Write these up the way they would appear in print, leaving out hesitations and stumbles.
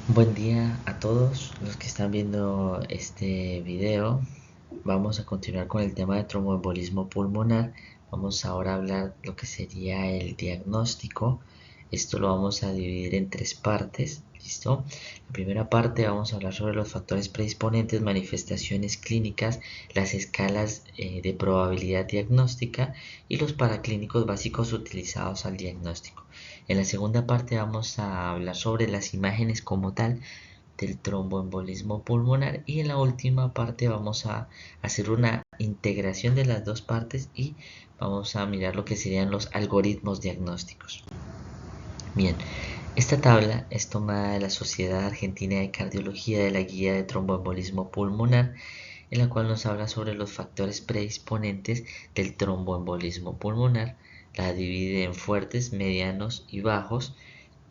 Buen día a todos los que están viendo este video. Vamos a continuar con el tema de tromboembolismo pulmonar. Vamos ahora a hablar lo que sería el diagnóstico. Esto lo vamos a dividir en tres partes. ¿Listo? La primera parte vamos a hablar sobre los factores predisponentes, manifestaciones clínicas, las escalas de probabilidad diagnóstica y los paraclínicos básicos utilizados al diagnóstico. En la segunda parte vamos a hablar sobre las imágenes como tal del tromboembolismo pulmonar y en la última parte vamos a hacer una integración de las dos partes y vamos a mirar lo que serían los algoritmos diagnósticos. Bien, esta tabla es tomada de la Sociedad Argentina de Cardiología de la Guía de Tromboembolismo Pulmonar, en la cual nos habla sobre los factores predisponentes del tromboembolismo pulmonar. La divide en fuertes, medianos y bajos.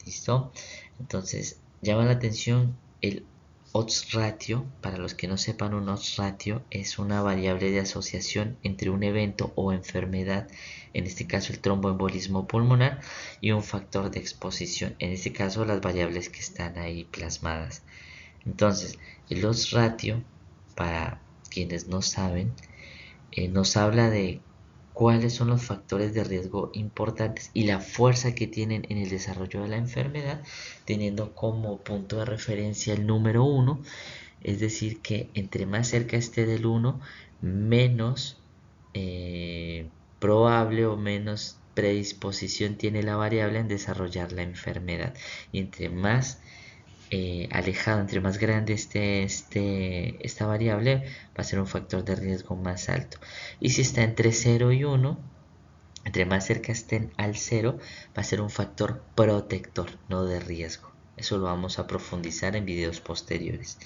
¿Listo? Entonces, llama la atención el odds ratio. Para los que no sepan, un odds ratio es una variable de asociación entre un evento o enfermedad, en este caso el tromboembolismo pulmonar, y un factor de exposición, en este caso las variables que están ahí plasmadas. Entonces, el odds ratio, para quienes no saben, nos habla de cuáles son los factores de riesgo importantes y la fuerza que tienen en el desarrollo de la enfermedad, teniendo como punto de referencia el número 1, es decir, que entre más cerca esté del 1, menos probable o menos predisposición tiene la variable en desarrollar la enfermedad. Y entre más alejado, entre más grande esté esta variable, va a ser un factor de riesgo más alto. Y si está entre 0 y 1, entre más cerca estén al 0, va a ser un factor protector, no de riesgo. Eso lo vamos a profundizar en videos posteriores.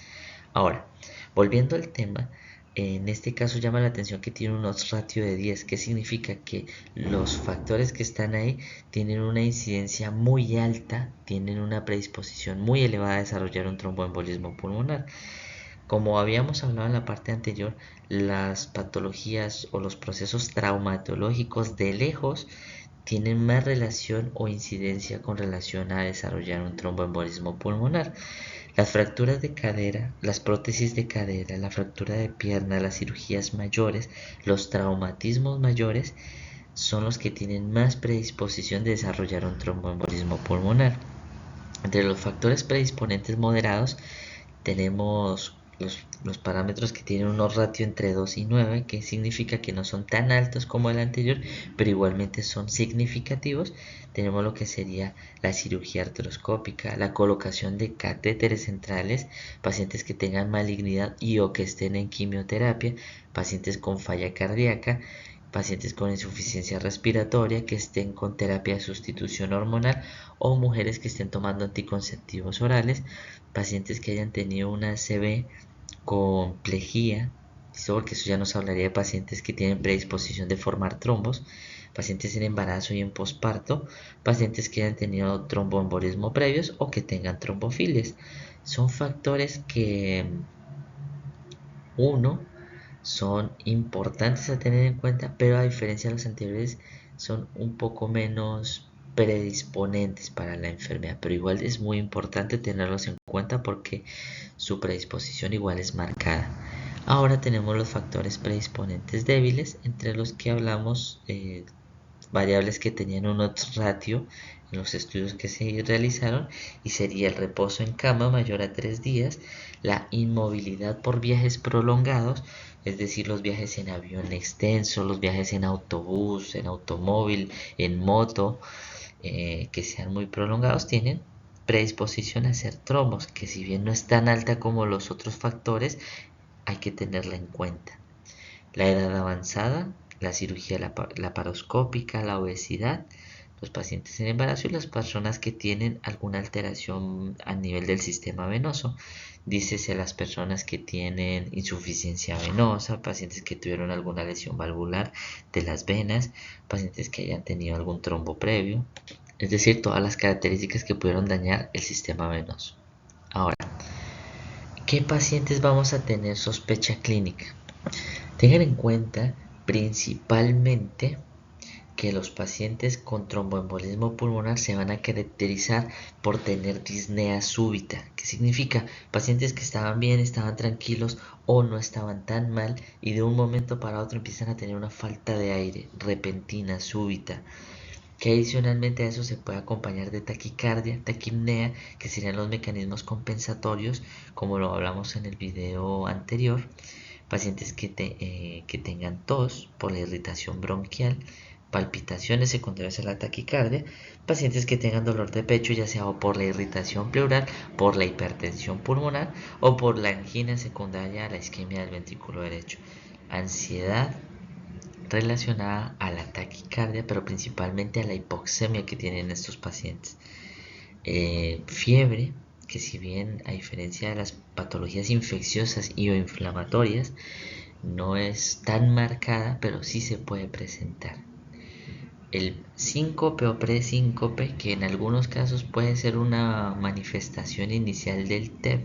Ahora, volviendo al tema, en este caso llama la atención que tiene un odds ratio de 10, que significa que los factores que están ahí tienen una incidencia muy alta, tienen una predisposición muy elevada a desarrollar un tromboembolismo pulmonar. Como habíamos hablado en la parte anterior, las patologías o los procesos traumatológicos de lejos tienen más relación o incidencia con relación a desarrollar un tromboembolismo pulmonar. Las fracturas de cadera, las prótesis de cadera, la fractura de pierna, las cirugías mayores, los traumatismos mayores son los que tienen más predisposición de desarrollar un tromboembolismo pulmonar. Entre los factores predisponentes moderados tenemos los parámetros que tienen un ratio entre 2 y 9, que significa que no son tan altos como el anterior, pero igualmente son significativos. Tenemos lo que sería la cirugía artroscópica, la colocación de catéteres centrales, pacientes que tengan malignidad y o que estén en quimioterapia, pacientes con falla cardíaca, pacientes con insuficiencia respiratoria que estén con terapia de sustitución hormonal o mujeres que estén tomando anticonceptivos orales, pacientes que hayan tenido una ACV con plejía, porque eso ya nos hablaría de pacientes que tienen predisposición de formar trombos, pacientes en embarazo y en posparto, pacientes que hayan tenido tromboembolismo previos o que tengan trombofilias. Son factores que uno son importantes a tener en cuenta, pero a diferencia de los anteriores son un poco menos predisponentes para la enfermedad, pero igual es muy importante tenerlos en cuenta porque su predisposición igual es marcada. Ahora tenemos los factores predisponentes débiles, entre los que hablamos variables que tenían un odds ratio en los estudios que se realizaron, y sería el reposo en cama mayor a 3 días, la inmovilidad por viajes prolongados, es decir, los viajes en avión extenso, los viajes en autobús, en automóvil, en moto, que sean muy prolongados, tienen predisposición a hacer trombos, que si bien no es tan alta como los otros factores, hay que tenerla en cuenta. La edad avanzada, la cirugía laparoscópica, la obesidad, los pacientes en embarazo y las personas que tienen alguna alteración a nivel del sistema venoso. Dícese las personas que tienen insuficiencia venosa, pacientes que tuvieron alguna lesión valvular de las venas, pacientes que hayan tenido algún trombo previo, es decir, todas las características que pudieron dañar el sistema venoso. Ahora, ¿qué pacientes vamos a tener sospecha clínica? Tengan en cuenta principalmente que los pacientes con tromboembolismo pulmonar se van a caracterizar por tener disnea súbita. ¿Qué significa? Pacientes que estaban bien, estaban tranquilos o no estaban tan mal y de un momento para otro empiezan a tener una falta de aire repentina, súbita. Que adicionalmente a eso se puede acompañar de taquicardia, taquipnea, que serían los mecanismos compensatorios, como lo hablamos en el video anterior. Pacientes que tengan tos por la irritación bronquial, palpitaciones secundarias a la taquicardia, pacientes que tengan dolor de pecho, ya sea o por la irritación pleural, por la hipertensión pulmonar o por la angina secundaria a la isquemia del ventrículo derecho. Ansiedad relacionada a la taquicardia, pero principalmente a la hipoxemia que tienen estos pacientes. Fiebre, que si bien a diferencia de las patologías infecciosas y o inflamatorias, no es tan marcada, pero sí se puede presentar. El síncope o presíncope, que en algunos casos puede ser una manifestación inicial del TEP,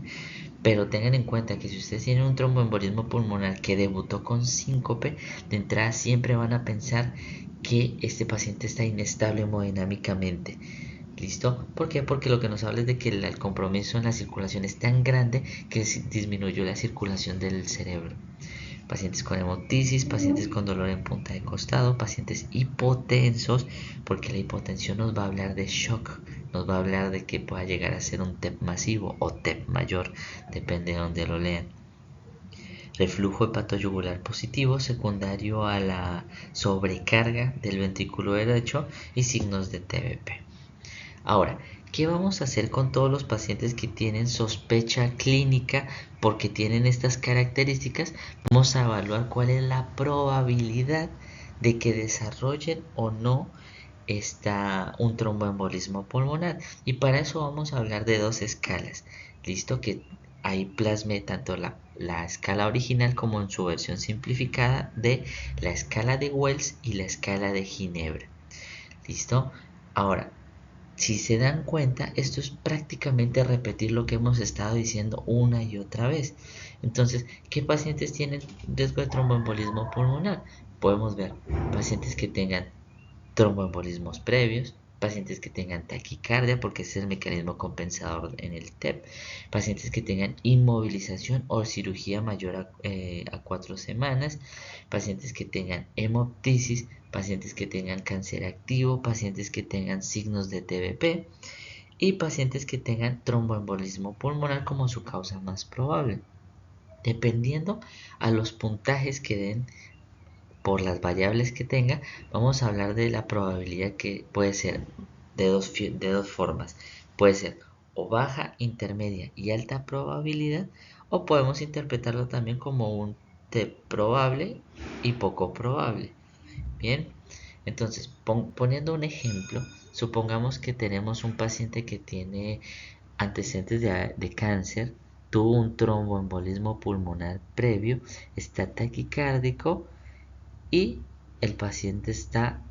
pero tengan en cuenta que si ustedes tienen un tromboembolismo pulmonar que debutó con síncope, de entrada siempre van a pensar que este paciente está inestable hemodinámicamente. ¿Listo? ¿Por qué? Porque lo que nos habla es de que el compromiso en la circulación es tan grande que disminuyó la circulación del cerebro. Pacientes con hemoptisis, pacientes con dolor en punta de costado, pacientes hipotensos, porque la hipotensión nos va a hablar de shock, nos va a hablar de que pueda llegar a ser un TEP masivo o TEP mayor, depende de donde lo lean. Reflujo hepatoyugular positivo secundario a la sobrecarga del ventrículo derecho y signos de TBP. Ahora, ¿qué vamos a hacer con todos los pacientes que tienen sospecha clínica porque tienen estas características? Vamos a evaluar cuál es la probabilidad de que desarrollen o no un tromboembolismo pulmonar. Y para eso vamos a hablar de dos escalas. Listo, que ahí plasmé tanto la escala original como en su versión simplificada de la escala de Wells y la escala de Ginebra. Listo. Ahora, si se dan cuenta, esto es prácticamente repetir lo que hemos estado diciendo una y otra vez. Entonces, ¿qué pacientes tienen riesgo de tromboembolismo pulmonar? Podemos ver pacientes que tengan tromboembolismos previos, pacientes que tengan taquicardia, porque ese es el mecanismo compensador en el TEP, pacientes que tengan inmovilización o cirugía mayor a 4 semanas, pacientes que tengan hemoptisis, pacientes que tengan cáncer activo, pacientes que tengan signos de TBP y pacientes que tengan tromboembolismo pulmonar como su causa más probable. Dependiendo a los puntajes que den por las variables que tenga, vamos a hablar de la probabilidad, que puede ser de dos formas. Puede ser o baja, intermedia y alta probabilidad, o podemos interpretarlo también como un T probable y poco probable. Bien, entonces poniendo un ejemplo, supongamos que tenemos un paciente que tiene antecedentes de cáncer, tuvo un tromboembolismo pulmonar previo, está taquicárdico y el paciente está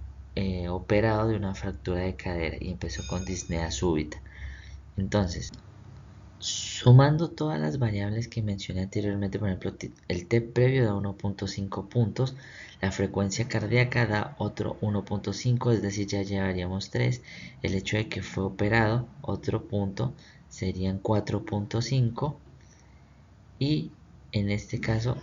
operado de una fractura de cadera y empezó con disnea súbita. Entonces, sumando todas las variables que mencioné anteriormente, por ejemplo, el TEP previo da 1.5 puntos, la frecuencia cardíaca da otro 1.5, es decir, ya llevaríamos 3, el hecho de que fue operado, otro punto, serían 4.5, y en este caso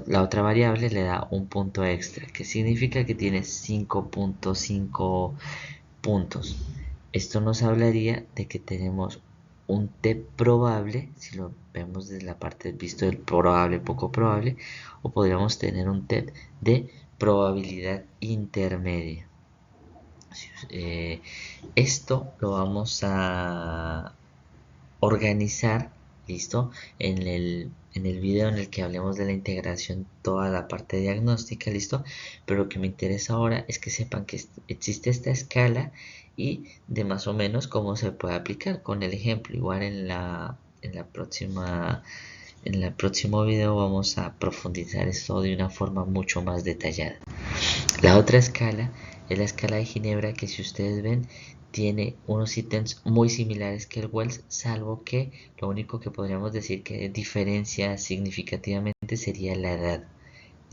la otra variable le da un punto extra, que significa que tiene 5.5 puntos. Esto nos hablaría de que tenemos un T probable, si lo vemos desde la parte visto del probable, poco probable, o podríamos tener un T de probabilidad intermedia. Esto lo vamos a organizar, listo, en el video en el que hablemos de la integración, toda la parte diagnóstica, listo, pero lo que me interesa ahora es que sepan que existe esta escala y de más o menos cómo se puede aplicar con el ejemplo. Igual en el próximo video vamos a profundizar esto de una forma mucho más detallada. La otra escala es la escala de Ginebra, que si ustedes ven tiene unos ítems muy similares que el Wells, salvo que lo único que podríamos decir que diferencia significativamente sería la edad.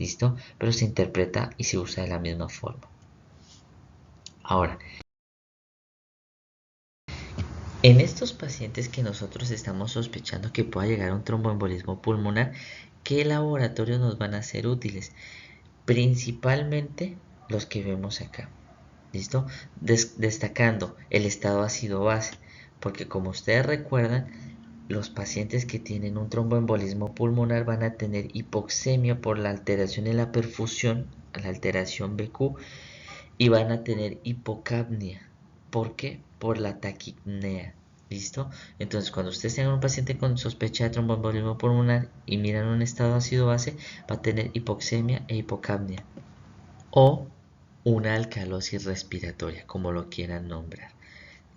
¿listo? Pero se interpreta y se usa de la misma forma. Ahora, en estos pacientes que nosotros estamos sospechando que pueda llegar a un tromboembolismo pulmonar, ¿qué laboratorios nos van a ser útiles? Principalmente los que vemos acá. ¿Listo? Destacando el estado ácido-base, porque como ustedes recuerdan, los pacientes que tienen un tromboembolismo pulmonar van a tener hipoxemia por la alteración en la perfusión, la alteración BQ, y van a tener hipocapnia. ¿Por qué? Por la taquipnea. ¿Listo? Entonces, cuando ustedes tengan un paciente con sospecha de tromboembolismo pulmonar y miran un estado ácido-base, va a tener hipoxemia e hipocapnia. O una alcalosis respiratoria, como lo quieran nombrar.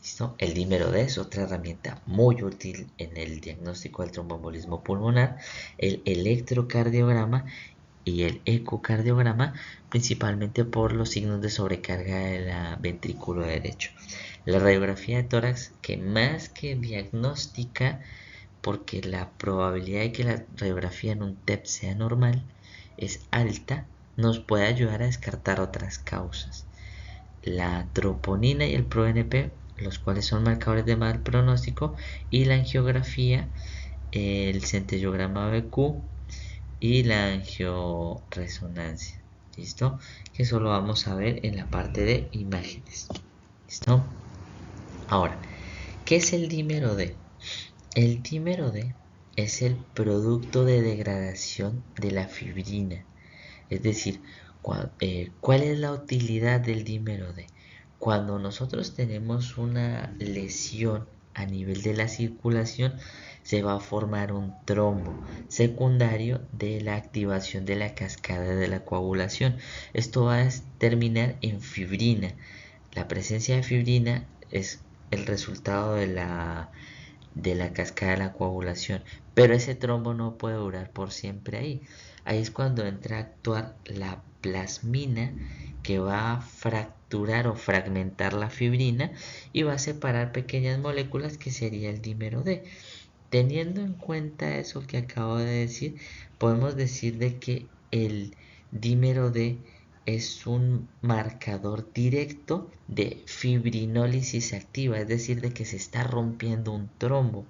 ¿Listo? El dímero D es otra herramienta muy útil en el diagnóstico del tromboembolismo pulmonar. El electrocardiograma y el ecocardiograma, principalmente por los signos de sobrecarga del ventrículo derecho. La radiografía de tórax, que más que diagnóstica, porque la probabilidad de que la radiografía en un TEP sea normal es alta, nos puede ayudar a descartar otras causas. La troponina y el ProNP, los cuales son marcadores de mal pronóstico, y la angiografía, el centellograma BQ y la angioresonancia. ¿Listo? Que eso lo vamos a ver en la parte de imágenes. ¿Listo? Ahora, ¿qué es el dímero D? El dímero D es el producto de degradación de la fibrina. Es decir, ¿cuál es la utilidad del dímero D? Cuando nosotros tenemos una lesión a nivel de la circulación, se va a formar un trombo secundario de la activación de la cascada de la coagulación. Esto va a terminar en fibrina. La presencia de fibrina es el resultado de la cascada de la coagulación, pero ese trombo no puede durar por siempre ahí. Ahí es cuando entra a actuar la plasmina, que va a fracturar o fragmentar la fibrina y va a separar pequeñas moléculas, que sería el dímero D. Teniendo en cuenta eso que acabo de decir, podemos decir de que el dímero D es un marcador directo de fibrinólisis activa, es decir, de que se está rompiendo un trombo,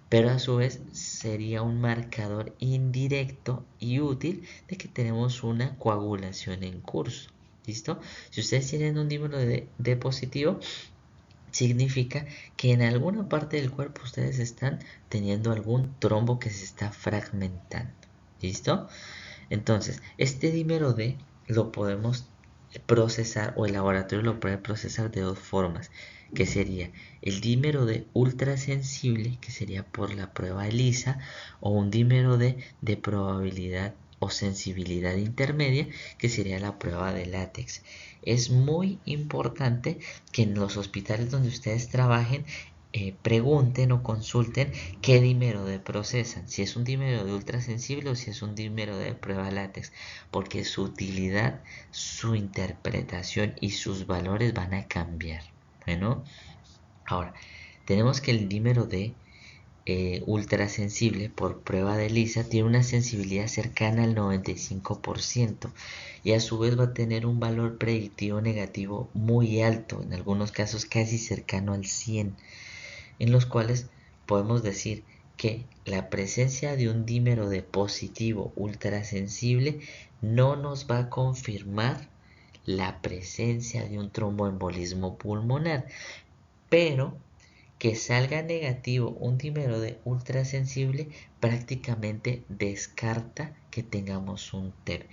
pero a su vez sería un marcador indirecto y útil de que tenemos una coagulación en curso. ¿Listo? Si ustedes tienen un dímero D positivo, significa que en alguna parte del cuerpo ustedes están teniendo algún trombo que se está fragmentando. ¿Listo? Entonces, este dímero D lo podemos procesar, o el laboratorio lo puede procesar de dos formas, que sería el dímero D ultrasensible, que sería por la prueba ELISA, o un dímero D de probabilidad o sensibilidad intermedia, que sería la prueba de látex. Es muy importante que en los hospitales donde ustedes trabajen pregunten o consulten qué dímero D procesan, si es un dímero D ultrasensible o si es un dímero D prueba látex, porque su utilidad, su interpretación y sus valores van a cambiar. Bueno, ahora tenemos que el dímero D ultrasensible por prueba de ELISA tiene una sensibilidad cercana al 95% y a su vez va a tener un valor predictivo negativo muy alto, en algunos casos casi cercano al 100, en los cuales podemos decir que la presencia de un dímero D positivo ultrasensible no nos va a confirmar la presencia de un tromboembolismo pulmonar, pero que salga negativo un dímero D ultrasensible prácticamente descarta que tengamos un TEP.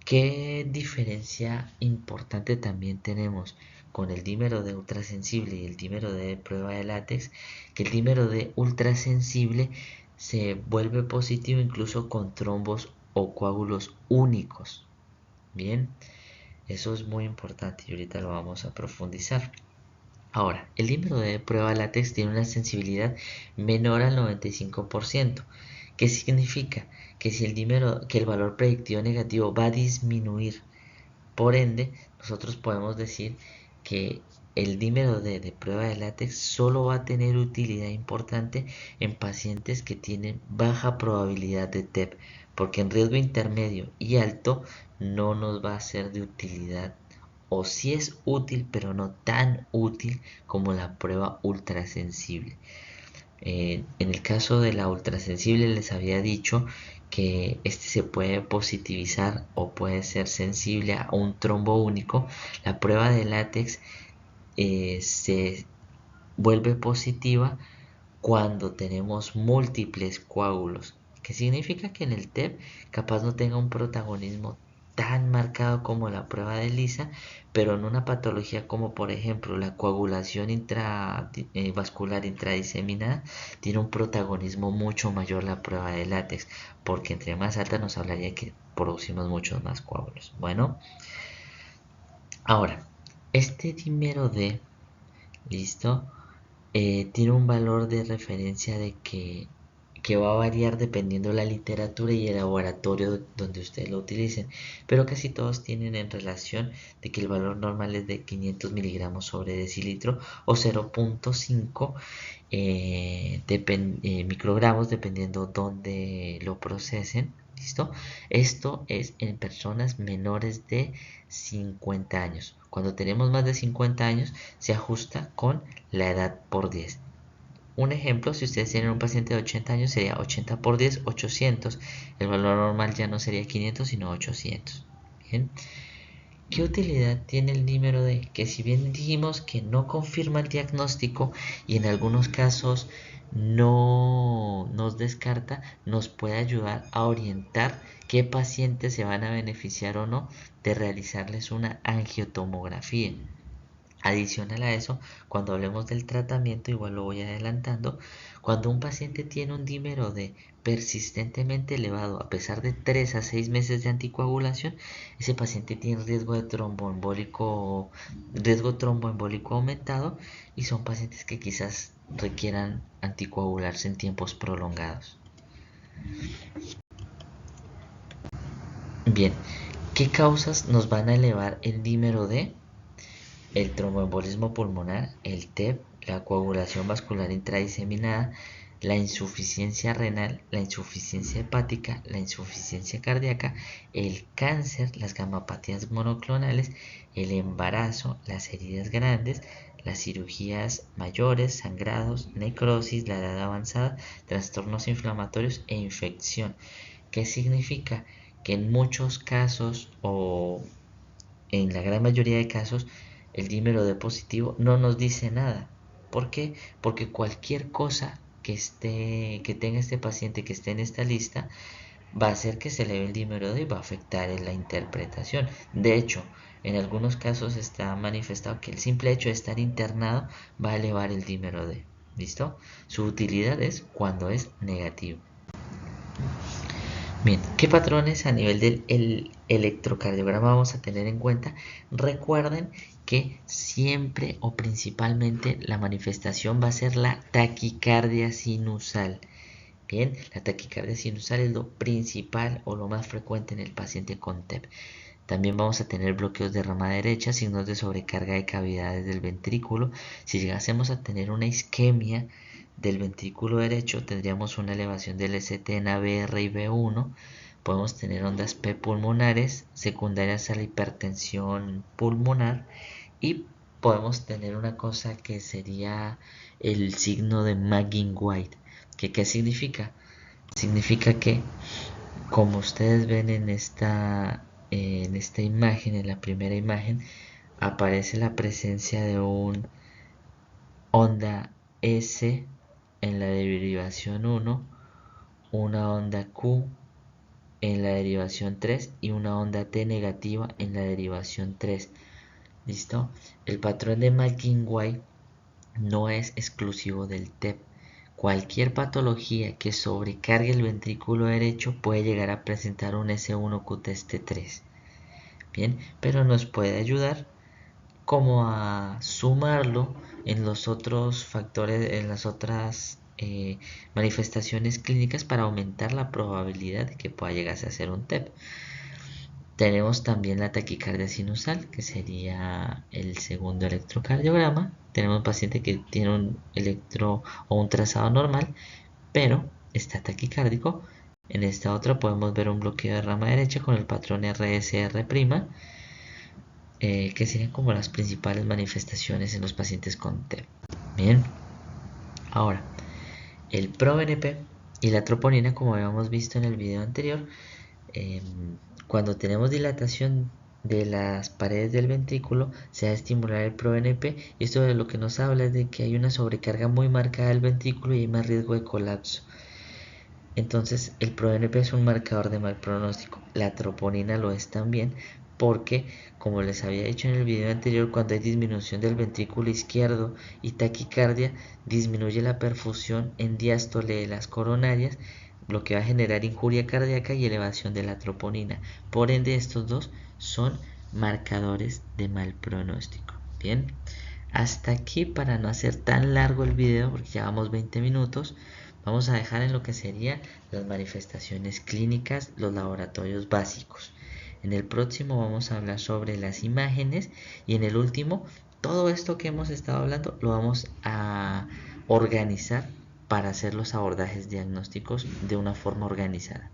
¿Qué diferencia importante también tenemos con el dímero D ultrasensible y el dímero D de prueba de látex? Que el dímero D ultrasensible se vuelve positivo incluso con trombos o coágulos únicos. Bien, eso es muy importante y ahorita lo vamos a profundizar. Ahora, el dímero D de prueba látex tiene una sensibilidad menor al 95%. ¿Qué significa? Que si que el valor predictivo negativo va a disminuir, por ende, nosotros podemos decir que el dímero D de prueba de látex solo va a tener utilidad importante en pacientes que tienen baja probabilidad de TEP. porque en riesgo intermedio y alto no nos va a ser de utilidad, o sí es útil, pero no tan útil como la prueba ultrasensible. En el caso de la ultrasensible les había dicho que este se puede positivizar o puede ser sensible a un trombo único. La prueba de látex se vuelve positiva cuando tenemos múltiples coágulos, que significa que en el TEP capaz no tenga un protagonismo tan marcado como la prueba de Lisa, pero en una patología como por ejemplo la coagulación vascular intradiseminada tiene un protagonismo mucho mayor la prueba de látex, porque entre más alta nos hablaría que producimos muchos más coágulos. Bueno, ahora, este dímero D, listo, tiene un valor de referencia que va a variar dependiendo de la literatura y el laboratorio donde ustedes lo utilicen, pero casi todos tienen en relación de que el valor normal es de 500 miligramos sobre decilitro o 0.5 microgramos dependiendo dónde lo procesen. ¿Listo? Esto es en personas menores de 50 años. Cuando tenemos más de 50 años se ajusta con la edad por 10. Un ejemplo, si ustedes tienen un paciente de 80 años sería 80 por 10, 800. El valor normal ya no sería 500 sino 800. Bien. ¿Qué utilidad tiene el dímero D? Que si bien dijimos que no confirma el diagnóstico y en algunos casos no nos descarta, nos puede ayudar a orientar qué pacientes se van a beneficiar o no de realizarles una angiotomografía. Adicional a eso, cuando hablemos del tratamiento, igual lo voy adelantando, cuando un paciente tiene un dímero D persistentemente elevado a pesar de 3 a 6 meses de anticoagulación, ese paciente tiene riesgo tromboembólico aumentado y son pacientes que quizás requieran anticoagularse en tiempos prolongados. Bien, ¿qué causas nos van a elevar el dímero D? El tromboembolismo pulmonar, el TEP, la coagulación vascular intradiseminada, la insuficiencia renal, la insuficiencia hepática, la insuficiencia cardíaca, el cáncer, las gamopatías monoclonales, el embarazo, las heridas grandes, las cirugías mayores, sangrados, necrosis, la edad avanzada, trastornos inflamatorios e infección. ¿Qué significa? Que en muchos casos o en la gran mayoría de casos el dímero D positivo no nos dice nada. ¿Por qué? Porque cualquier cosa que tenga este paciente que esté en esta lista va a hacer que se eleve el dímero D y va a afectar en la interpretación. De hecho, en algunos casos está manifestado que el simple hecho de estar internado va a elevar el dímero D. ¿Listo? Su utilidad es cuando es negativo. Bien, ¿qué patrones a nivel del electrocardiograma vamos a tener en cuenta? Recuerden que siempre o principalmente la manifestación va a ser la taquicardia sinusal. Bien, la taquicardia sinusal es lo principal o lo más frecuente en el paciente con TEP. También vamos a tener bloqueos de rama derecha, signos de sobrecarga de cavidades del ventrículo. Si llegásemos a tener una isquemia del ventrículo derecho, tendríamos una elevación del ST en ABR y B1. Podemos tener ondas P pulmonares secundarias a la hipertensión pulmonar y podemos tener una cosa que sería el signo de Maggin-White. ¿Qué significa? Significa que, como ustedes ven en esta imagen, en la primera imagen, aparece la presencia de un onda S en la derivación 1, una onda Q en la derivación 3 y una onda T negativa en la derivación 3. ¿Listo? El patrón de Maggin-White no es exclusivo del TEP. Cualquier patología que sobrecargue el ventrículo derecho puede llegar a presentar un S1QTST3. Bien, pero nos puede ayudar como a sumarlo en los otros factores, en las otras manifestaciones clínicas para aumentar la probabilidad de que pueda llegarse a ser un TEP. Tenemos también la taquicardia sinusal, que sería el segundo electrocardiograma. Tenemos un paciente que tiene un electro o un trazado normal, pero está taquicárdico. En esta otra podemos ver un bloqueo de rama derecha con el patrón RSR', que serían como las principales manifestaciones en los pacientes con TEP. Bien, ahora el ProBNP y la troponina, como habíamos visto en el video anterior, eh, cuando tenemos dilatación de las paredes del ventrículo se va a estimular el ProBNP, y esto de lo que nos habla es de que hay una sobrecarga muy marcada del ventrículo y hay más riesgo de colapso. Entonces el ProNP es un marcador de mal pronóstico. La troponina lo es también porque, como les había dicho en el video anterior, cuando hay disminución del ventrículo izquierdo y taquicardia, disminuye la perfusión en diástole de las coronarias, lo que va a generar injuria cardíaca y elevación de la troponina. Por ende, estos dos son marcadores de mal pronóstico. Bien, hasta aquí, para no hacer tan largo el video, porque llevamos 20 minutos, vamos a dejar en lo que serían las manifestaciones clínicas, los laboratorios básicos. En el próximo vamos a hablar sobre las imágenes, y en el último, todo esto que hemos estado hablando lo vamos a organizar para hacer los abordajes diagnósticos de una forma organizada.